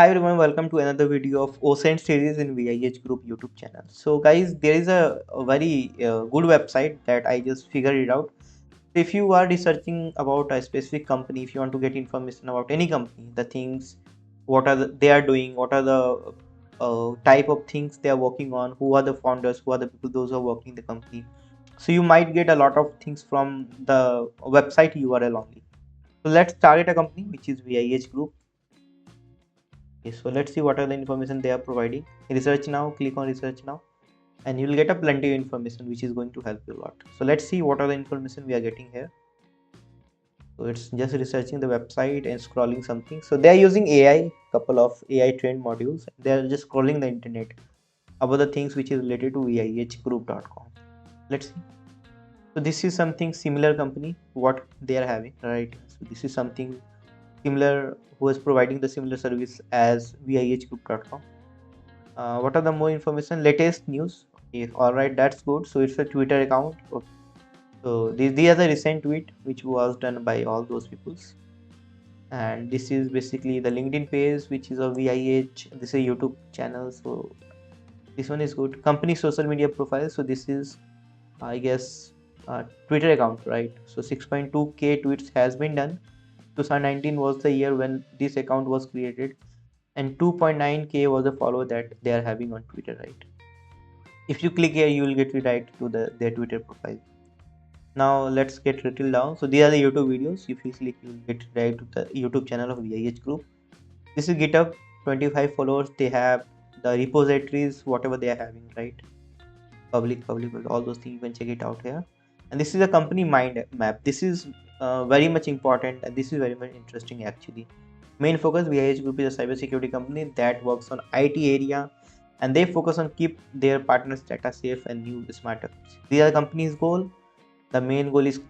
Hi everyone, welcome to another video of OSINT series in VIH group YouTube channel. So guys, there is a very good website that I just figured it out. If you are researching about a specific company, if you want to get information about any company, the things, what are they are doing, what are the type of things they are working on, who are the founders, who are the people, those who are working the company. So you might get a lot of things from the website URL only. So let's target a company which is VIH group. Okay, so let's see what are the information they are providing. Research now, click on research now, and you will get a plenty of information which is going to help you a lot. So let's see what are the information we are getting here. So it's just researching the website and scrolling something. So they are using AI, couple of AI trained modules. They are just scrolling the internet about the things which is related to vihgroup.com. Let's see. So this is something similar company what they are having, right? So this is something similar who is providing the similar service as vihgroup.com. What are the more information? Latest news. Okay, all right, that's good. So it's a Twitter account. Okay. So these are the recent tweet which was done by all those peoples. And this is basically the LinkedIn page which is a VIH. This is a YouTube channel. So this one is good. Company social media profile. So this is, I guess, Twitter account, right? So 6.2k tweets has been done. 2019 was the year when this account was created, and 2.9k was the follow that they are having on Twitter, right? If you click here, you will get redirect to their Twitter profile. Now let's get little down. So these are the YouTube videos. If you click, you will get right to the YouTube channel of VIH group. This is GitHub, 25 followers. They have the repositories, whatever they are having, right? Public, all those things. You can check it out here. And this is a company mind map. This is very much important, and this is very much interesting actually. Main focus: VIH group is a cybersecurity company that works on IT area, and they focus on keep their partners data safe and new smarter. These are the company's goal. The main goal is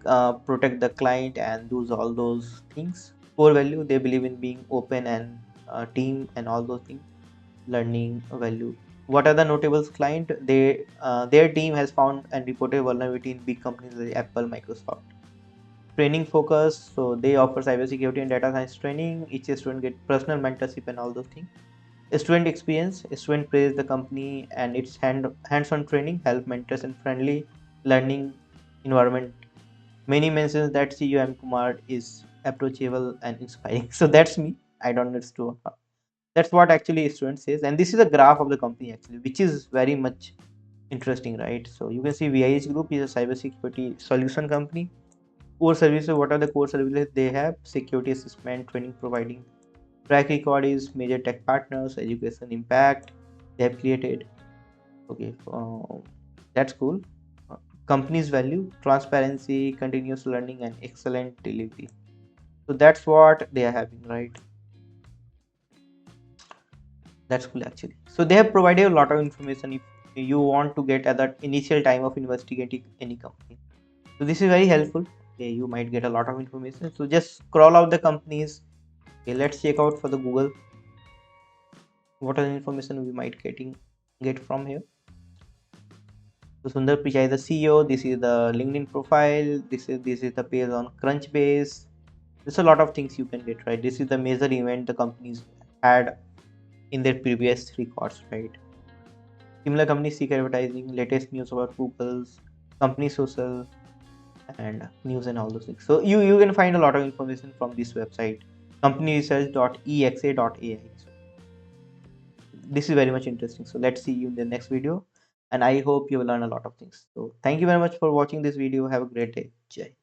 protect the client and do all those things. Core value: they believe in being open and team and all those things. Learning value. What are the notables client? Their team has found and reported vulnerability in big companies like Apple, Microsoft. Training focus, so they offer cybersecurity and data science training. Each student get personal mentorship and all those things. Student experience, student praise the company and its hands-on training, help mentors and friendly learning environment. Many mentions that CEO M Kumar is approachable and inspiring. So that's me. I don't know, it's true. That's what actually student says, and this is a graph of the company actually, which is very much interesting, right? So you can see VIH group is a cybersecurity solution company. Core services, what are the core services they have? Security assessment, training providing. Track record is major tech partners, education impact they have created. Okay, that's cool. Uh, Company's value: transparency, continuous learning, and excellent delivery. So that's what they are having, right? That's cool actually. So they have provided a lot of information if you want to get at that initial time of investigating any company. So this is very helpful. Okay, you might get a lot of information. So just scroll out the companies. Okay, let's check out for the Google. What are the information we might get from here? So Sundar Pichai is the CEO. This is the LinkedIn profile. This is the page on Crunchbase. There's a lot of things you can get, right? This is the major event the companies had in their previous records, right? Similar companies seek advertising, latest news about Google's company social and news and all those things. So you can find a lot of information from this website, companyresearch.exa.ai. So this is very much interesting. So let's see you in the next video, and I hope you will learn a lot of things. So thank you very much for watching this video. Have a great day. Jai.